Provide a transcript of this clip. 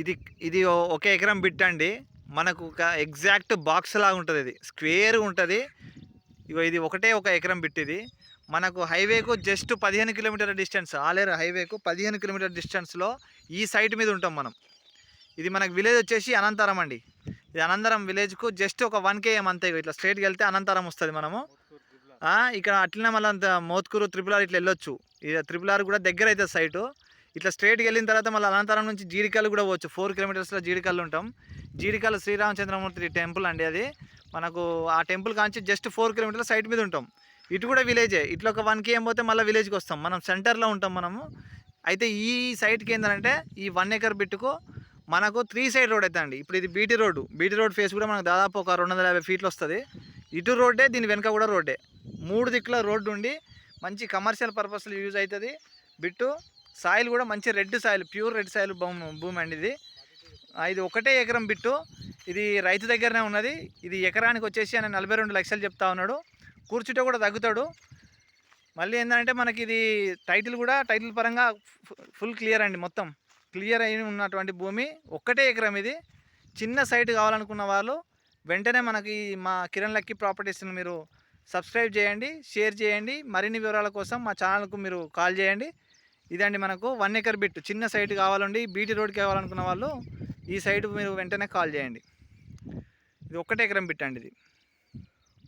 ఇది ఇది ఒక ఎకరం బిట్ అండి. మనకు ఒక ఎగ్జాక్ట్ బాక్స్ లాగా ఉంటుంది. ఇది స్క్వేర్ ఉంటుంది. ఇగో ఇది ఒకటే ఒక ఎకరం బిట్ ఇది. మనకు హైవేకు జస్ట్ 15 కిలోమీటర్ల డిస్టెన్స్, ఆలేరు హైవేకు 15 కిలోమీటర్ల డిస్టెన్స్లో ఈ సైట్ మీద ఉంటాం మనం. ఇది మనకు విలేజ్ వచ్చేసి అనంతరం అండి. ఇది అనంతరం విలేజ్కు జస్ట్ ఒక 1 km అంతే. ఇట్లా స్ట్రైట్కి వెళ్తే అనంతరం వస్తుంది. మనము ఇక్కడ అట్లనే మళ్ళీ అంత మోత్కూరు త్రిపుల్ ఆర్ ఇట్లా వెళ్ళొచ్చు. ఇక త్రిపుల్ ఆర్ కూడా దగ్గర అవుతుంది సైటు. ఇట్లా స్ట్రైట్కి వెళ్ళిన తర్వాత మళ్ళీ అనంతరం నుంచి జీడికల్లు కూడా పోవచ్చు. 4 కిలోమీటర్స్లో జీడికల్లు ఉంటాం. జీడికల్లు శ్రీరామచంద్రమూర్తి టెంపుల్ అండి. అది మనకు ఆ టెంపుల్ కాంచి జస్ట్ 4 కిలోమీటర్ల సైట్ మీద ఉంటాం. ఇటు కూడా విలేజే. ఇట్లా ఒక 1 km పోతే మళ్ళీ విలేజ్కి వస్తాం. మనం సెంటర్లో ఉంటాం మనము. అయితే ఈ సైట్కి ఏంటంటే ఈ 1 ఎకర్ బిట్టుకు మనకు 3 సైడ్ రోడ్ అవుతుంది అండి. ఇప్పుడు ఇది బీటీ రోడ్ ఫేస్ కూడా మనకు దాదాపు ఒక 250 ఫీట్లు వస్తుంది. ఇటు రోడ్డే, దీని వెనక కూడా రోడ్డే. 3 దిక్కుల రోడ్డు ఉండి మంచి కమర్షియల్ పర్పస్లో యూజ్ అవుతుంది బిట్టు. సాయిల్ కూడా మంచి red soil, pure red soil భూమి అండి ఇది. ఇది ఒకటే ఎకరం బిట్టు. ఇది రైతు దగ్గరనే ఉన్నది. ఇది ఎకరానికి వచ్చేసి ఆయన 42 లక్షలు చెప్తా ఉన్నాడు. కూర్చుంటే కూడా తగ్గుతాడు. మళ్ళీ ఏంటంటే మనకి ఇది టైటిల్ పరంగా ఫుల్ క్లియర్ అండి. మొత్తం క్లియర్ అయి ఉన్నటువంటి భూమి. ఒక్కటే ఎకరం ఇది. చిన్న సైట్ కావాలనుకున్న వాళ్ళు వెంటనే మనకి మా కిరణ్ లక్కీ ప్రాపర్టీస్ని మీరు సబ్స్క్రైబ్ చేయండి, షేర్ చేయండి. మరిన్ని వివరాల కోసం మా ఛానల్కు మీరు కాల్ చేయండి. ఇదండి మనకు 1 ఎకర్ బిట్ చిన్న సైట్ కావాలండి. బీటీ రోడ్కి కావాలనుకున్న వాళ్ళు ఈ సైట్ మీరు వెంటనే కాల్ చేయండి. ఇది ఒక్కటే ఎకరం బిట్ అండి ఇది.